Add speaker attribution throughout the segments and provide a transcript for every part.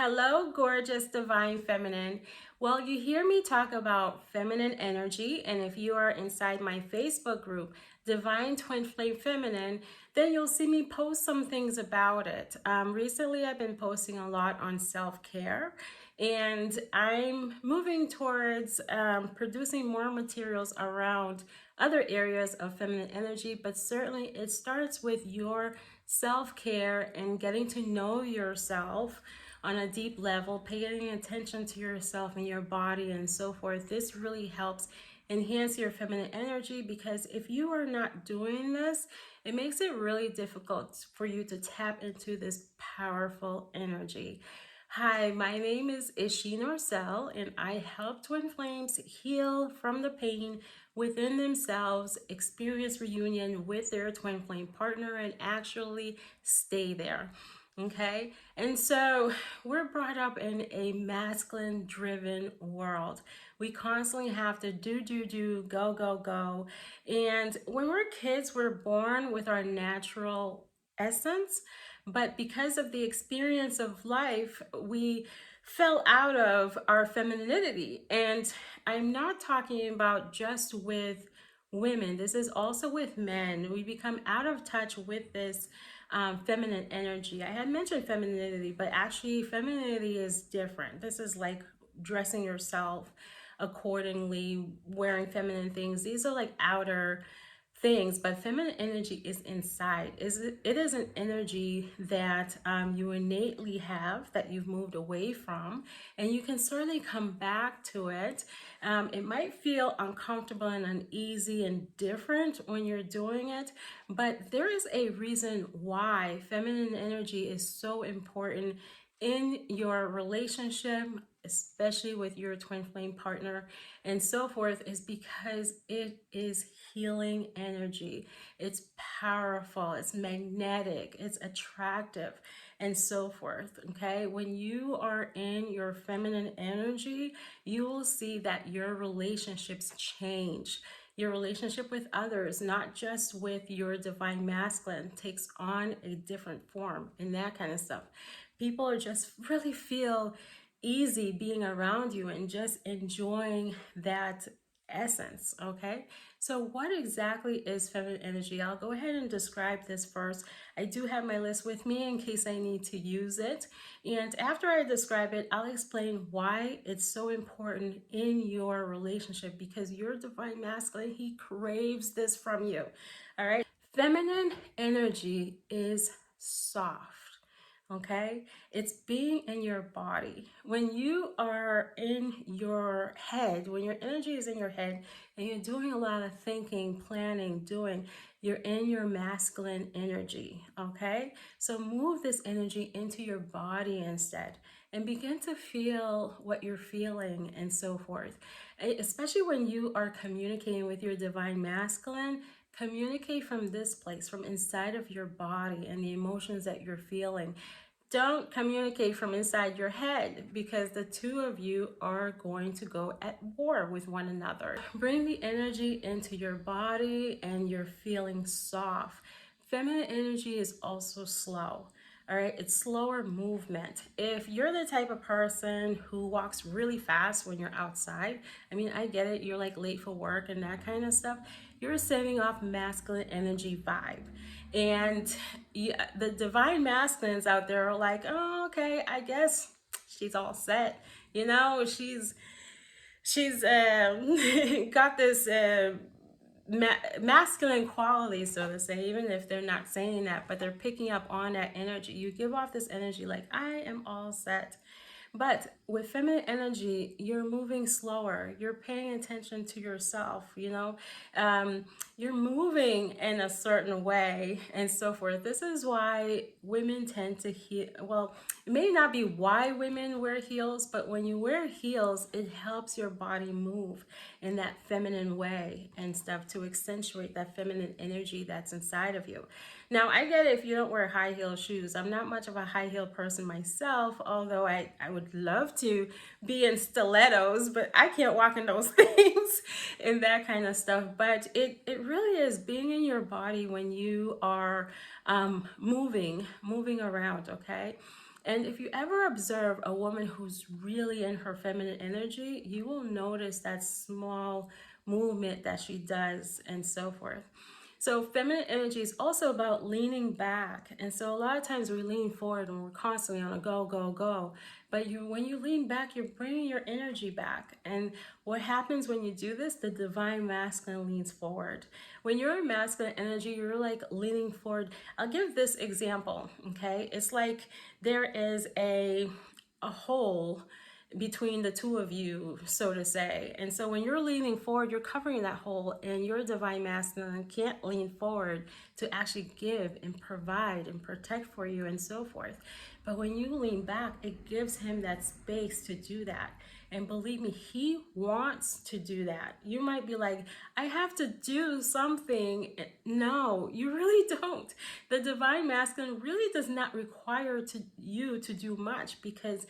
Speaker 1: Hello, gorgeous, divine feminine. Well, you hear me talk about feminine energy, and if you are inside my Facebook group, Divine Twin Flame Feminine, then you'll see me post some things about it. Recently, I've been posting a lot on self-care, and I'm moving towards producing more materials around other areas of feminine energy, but certainly it starts with your self-care and getting to know yourself on a deep level, paying attention to yourself and your body and so forth. This really helps enhance your feminine energy, because if you are not doing this, it makes it really difficult for you to tap into this powerful energy. Hi, my name is 𝐏𝐫𝐞𝐩𝐚, and I help twin flames heal from the pain within themselves, experience reunion with their twin flame partner, and actually stay there. Okay, and so we're brought up in a masculine driven world. We constantly have to do, go, go, go. And when we're kids, we're born with our natural essence, but because of the experience of life, we fell out of our femininity. And I'm not talking about just with women, this is also with men. We become out of touch with this feminine energy. I had mentioned femininity, but actually femininity is different. This is like dressing yourself accordingly, wearing feminine things. These are like outer things, but feminine energy is inside. It is an energy that you innately have, that you've moved away from, and you can certainly come back to it. It might feel uncomfortable and uneasy and different when you're doing it, but there is a reason why feminine energy is so important in your relationship, especially with your twin flame partner and so forth, is because it is healing energy. It's powerful, it's magnetic, it's attractive, and so forth. Okay, when you are in your feminine energy, you will see that your relationships change. Your relationship with others, not just with your divine masculine, takes on a different form and that kind of stuff. People are just really feel easy being around you and just enjoying that essence. Okay, so what exactly is feminine energy? I'll go ahead and describe this first. I do have my list with me in case I need to use it, and after I describe it, I'll explain why it's so important in your relationship, because your divine masculine, he craves this from you. All right, feminine energy is soft. Okay, it's being in your body. When you are in your head, when your energy is in your head and you're doing a lot of thinking, planning, doing, you're in your masculine energy. Okay, so move this energy into your body instead and begin to feel what you're feeling and so forth. Especially when you are communicating with your divine masculine, communicate from this place, from inside of your body and the emotions that you're feeling. Don't communicate from inside your head, because the two of you are going to go at war with one another. Bring the energy into your body and you're feeling soft. Feminine energy is also slow. All right, it's slower movement. If you're the type of person who walks really fast when you're outside, I mean, I get it, you're like late for work and that kind of stuff, you're sending off masculine energy vibe. And the divine masculines out there are like, oh, okay, I guess she's all set. You know, she's got this masculine quality, so to say, even if they're not saying that, but they're picking up on that energy. You give off this energy like, I am all set. But with feminine energy, you're moving slower. You're paying attention to yourself, you know. You're moving in a certain way and so forth. This is why women tend to heal. Well, it may not be why women wear heels, but when you wear heels, it helps your body move in that feminine way and stuff, to accentuate that feminine energy that's inside of you. Now, I get it if you don't wear high heel shoes. I'm not much of a high heel person myself, although I would love to be in stilettos, but I can't walk in those things and that kind of stuff. But it really is being in your body when you are moving around, okay? And if you ever observe a woman who's really in her feminine energy, you will notice that small movement that she does and so forth. So feminine energy is also about leaning back. And so a lot of times we lean forward and we're constantly on a go, go, go. But when you lean back, you're bringing your energy back. And what happens when you do this? The divine masculine leans forward. When you're in masculine energy, you're like leaning forward. I'll give this example, okay? It's like there is a hole between the two of you, so to say. And so when you're leaning forward, you're covering that hole, and your divine masculine can't lean forward to actually give and provide and protect for you and so forth. But when you lean back, it gives him that space to do that. And believe me, he wants to do that. You might be like, I have to do something. No, you really don't. The divine masculine really does not require you to do much, because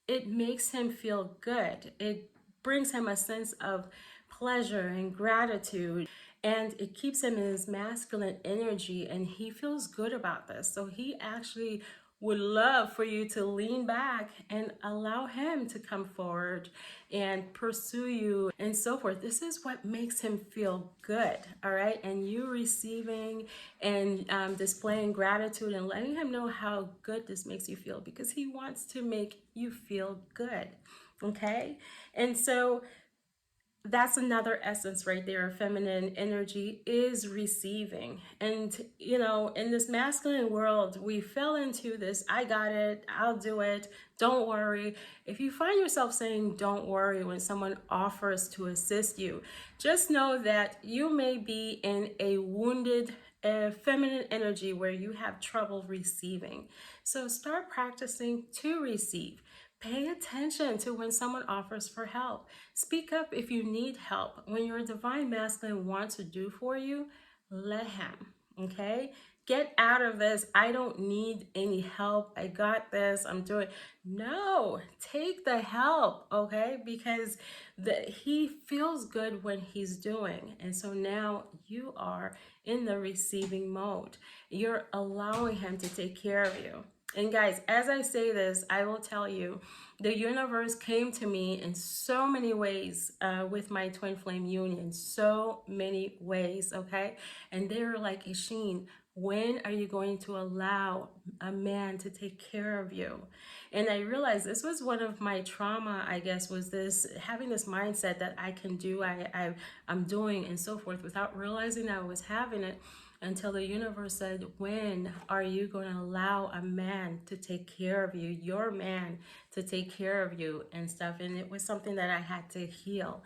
Speaker 1: it makes him feel good. It brings him a sense of pleasure and gratitude, and it keeps him in his masculine energy, and he feels good about this. So he actually would love for you to lean back and allow him to come forward and pursue you and so forth. This is what makes him feel good, all right? And you receiving and displaying gratitude and letting him know how good this makes you feel, because he wants to make you feel good, okay? And so that's another essence right there. Feminine energy is receiving. And, you know, in this masculine world, we fell into this, I got it, I'll do it, don't worry. If you find yourself saying don't worry when someone offers to assist you, just know that you may be in a wounded feminine energy where you have trouble receiving. So start practicing to receive. Pay attention to when someone offers for help. Speak up if you need help. When your divine masculine wants to do for you, let him, okay? Get out of this, I don't need any help, I got this, I'm doing. No, take the help, okay? Because he feels good when he's doing. And so now you are in the receiving mode. You're allowing him to take care of you. And guys, as I say this, I will tell you, the universe came to me in so many ways with my twin flame union, so many ways, okay? And they were like, 𝐏𝐫𝐞𝐩𝐚, when are you going to allow a man to take care of you? And I realized this was one of my trauma, I guess, was this having this mindset that I can do, I'm doing and so forth, without realizing I was having it. Until the universe said, when are you going to allow a man to take care of you, your man to take care of you and stuff? And it was something that I had to heal,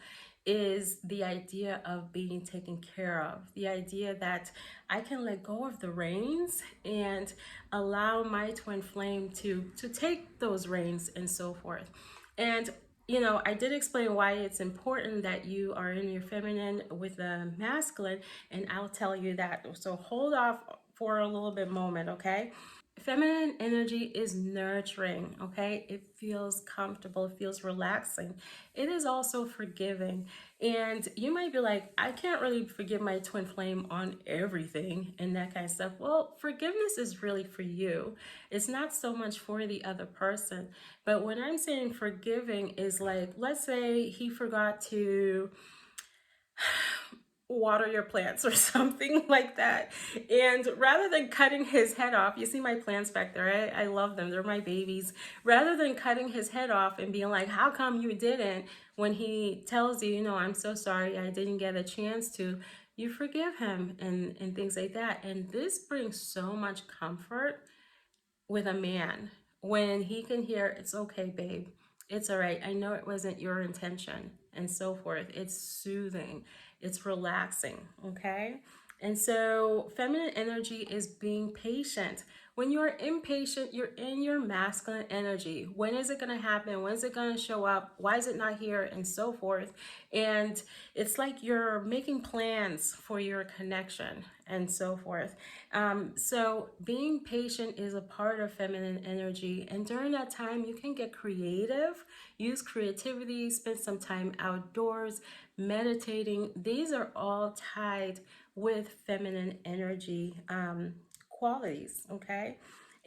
Speaker 1: is the idea of being taken care of. The idea that I can let go of the reins and allow my twin flame to take those reins and so forth. And you know, I did explain why it's important that you are in your feminine with the masculine, and I'll tell you that. So hold off for a little bit moment, okay? Feminine energy is nurturing, okay? It feels comfortable, it feels relaxing. It is also forgiving. And you might be like, I can't really forgive my twin flame on everything and that kind of stuff. Well, forgiveness is really for you. It's not so much for the other person. But when I'm saying forgiving is like, let's say he forgot to water your plants or something like that, and rather than cutting his head off, you see my plants back there, right? I love them, they're my babies. Rather than cutting his head off and being like, how come you didn't, when he tells you, you know, I'm so sorry, I didn't get a chance to, you forgive him and things like that. And this brings so much comfort with a man when he can hear, it's okay, babe, it's all right, I know it wasn't your intention and so forth. It's soothing, it's relaxing, okay? And so feminine energy is being patient. When you're impatient, you're in your masculine energy. When is it going to happen? When is it going to show up? Why is it not here? And so forth. And it's like you're making plans for your connection and so forth. So being patient is a part of feminine energy. And during that time, you can get creative, use creativity, spend some time outdoors, meditating. These are all tied with feminine energy qualities, okay?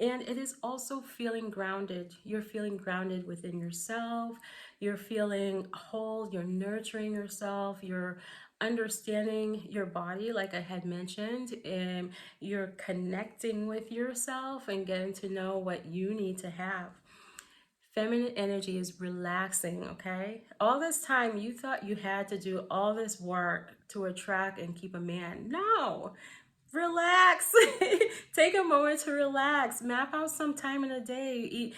Speaker 1: And it is also feeling grounded. You're feeling grounded within yourself. You're feeling whole. You're nurturing yourself. You're understanding your body, like I had mentioned, and you're connecting with yourself and getting to know what you need to have. Feminine energy is relaxing, okay? All this time you thought you had to do all this work to attract and keep a man. No, relax. Take a moment to relax. Map out some time in a day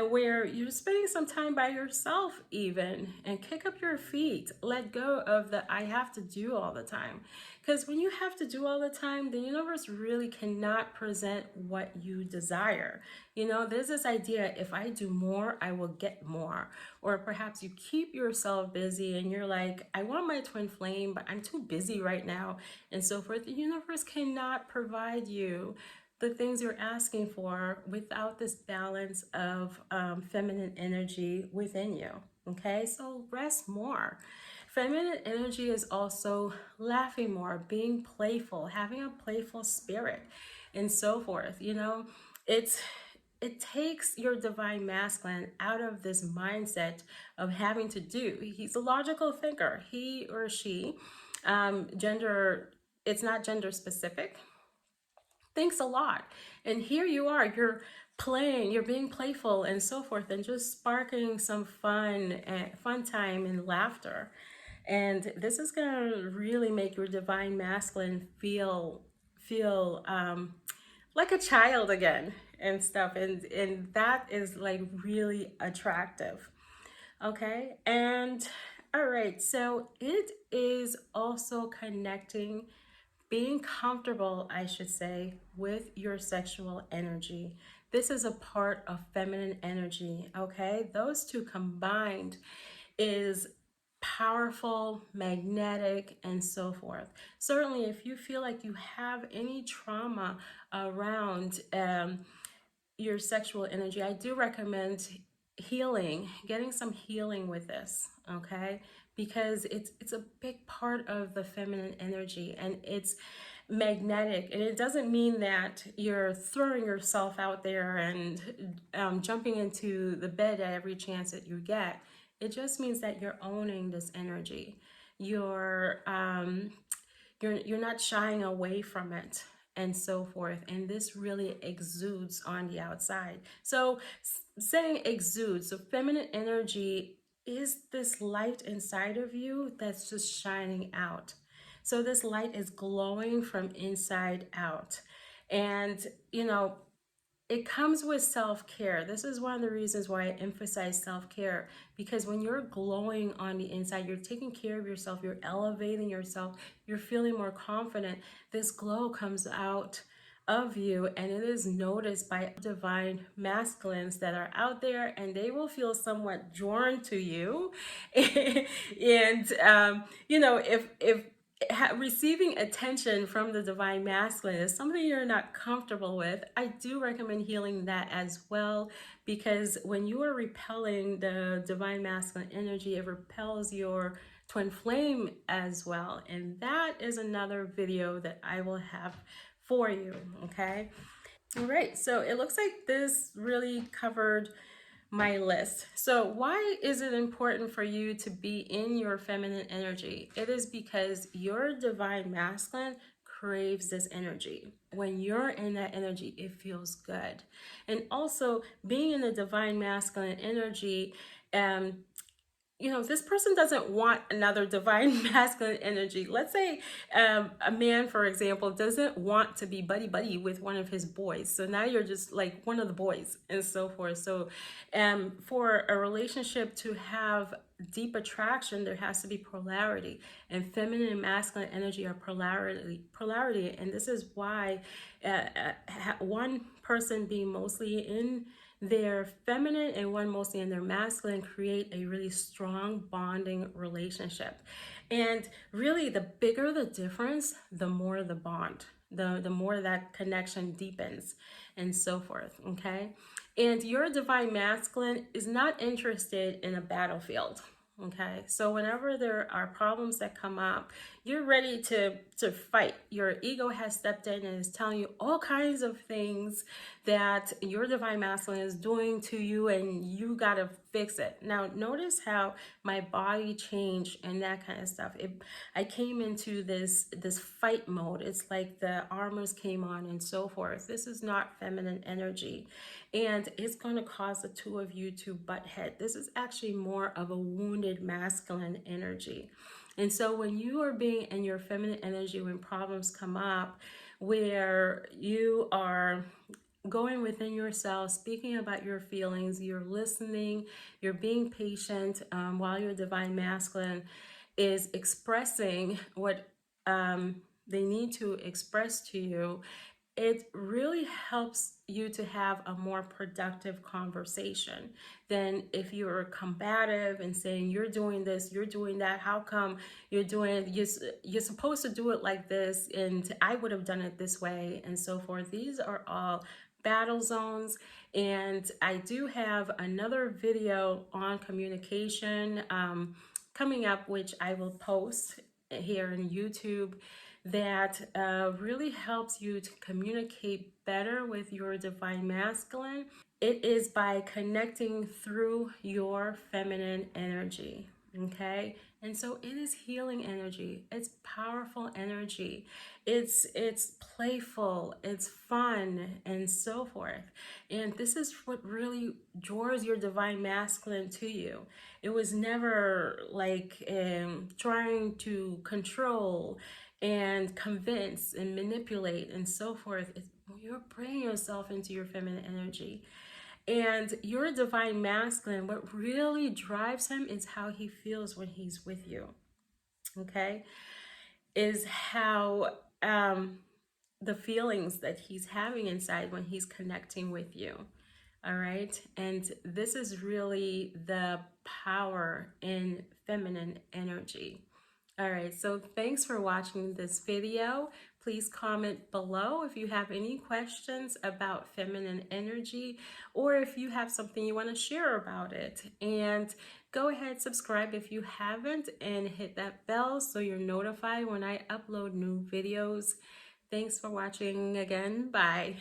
Speaker 1: where you're spending some time by yourself even, and kick up your feet. Let go of the I have to do all the time. Because when you have to do all the time, the universe really cannot present what you desire. You know, there's this idea, if I do more, I will get more. Or perhaps you keep yourself busy and you're like, I want my twin flame, but I'm too busy right now, and so forth. The universe cannot provide you the things you're asking for without this balance of feminine energy within you. Okay, so rest more. Feminine energy is also laughing more, being playful, having a playful spirit, and so forth. You know, it takes your divine masculine out of this mindset of having to do. He's a logical thinker. He or she, gender, it's not gender specific, thinks a lot. And here you are, you're playing, you're being playful and so forth, and just sparking some fun time and laughter. And this is gonna really make your divine masculine feel like a child again and stuff. And that is like really attractive. Okay. And all right, so it is also connecting, being comfortable, I should say, with your sexual energy. This is a part of feminine energy, okay? Those two combined is powerful, magnetic, and so forth. Certainly, if you feel like you have any trauma around your sexual energy, I do recommend healing, getting some healing with this, okay? Because it's a big part of the feminine energy, and it's magnetic. And it doesn't mean that you're throwing yourself out there and jumping into the bed at every chance that you get. It just means that you're owning this energy. You're not shying away from it and so forth. And this really exudes on the outside. So saying exudes, so feminine energy is this light inside of you that's just shining out. So this light is glowing from inside out. And, you know, it comes with self-care. This is one of the reasons why I emphasize self-care, because when you're glowing on the inside, you're taking care of yourself, you're elevating yourself, you're feeling more confident. This glow comes out of you, and it is noticed by divine masculines that are out there, and they will feel somewhat drawn to you. And you know, if receiving attention from the divine masculine is something you're not comfortable with, I do recommend healing that as well, because when you are repelling the divine masculine energy, it repels your twin flame as well. And that is another video that I will have for you, okay? All right, so it looks like this really covered my list. So why is it important for you to be in your feminine energy? It is because your divine masculine craves this energy. When you're in that energy, it feels good. And also being in the divine masculine energy, you know, this person doesn't want another divine masculine energy. Let's say a man, for example, doesn't want to be buddy-buddy with one of his boys. So now you're just like one of the boys and so forth. So for a relationship to have deep attraction, there has to be polarity. And feminine and masculine energy are polarity. And this is why one person being mostly in their feminine and one mostly in their masculine create a really strong bonding relationship. And really, the bigger the difference, the more the bond, the more that connection deepens and so forth, okay? And your divine masculine is not interested in a battlefield, Okay, so whenever there are problems that come up, you're ready to fight. Your ego has stepped in and is telling you all kinds of things that your divine masculine is doing to you, and you gotta fix it. Now, notice how my body changed and that kind of stuff. I came into this fight mode. It's like the armors came on and so forth. This is not feminine energy, and it's going to cause the two of you to butt head. This is actually more of a wounded masculine energy. And so when you are being in your feminine energy, when problems come up, where you are going within yourself, speaking about your feelings, you're listening, you're being patient, while your divine masculine is expressing what they need to express to you, it really helps you to have a more productive conversation than if you're combative and saying, you're doing this, you're doing that, how come you're doing, you're supposed to do it like this, and I would have done it this way, and so forth. These are all battle zones. And I do have another video on communication coming up, which I will post here in YouTube, that really helps you to communicate better with your divine masculine. It is by connecting through your feminine energy. Okay, and so it is healing energy. It's powerful energy. It's playful, it's fun, and so forth. And this is what really draws your divine masculine to you. It was never like trying to control and convince and manipulate and so forth. You're bringing yourself into your feminine energy. And your divine masculine, what really drives him is how he feels when he's with you. Okay? Is how the feelings that he's having inside when he's connecting with you. All right? And this is really the power in feminine energy. All right, so thanks for watching this video. Please comment below if you have any questions about feminine energy, or if you have something you want to share about it. And go ahead, subscribe if you haven't, and hit that bell so you're notified when I upload new videos. Thanks for watching again. Bye.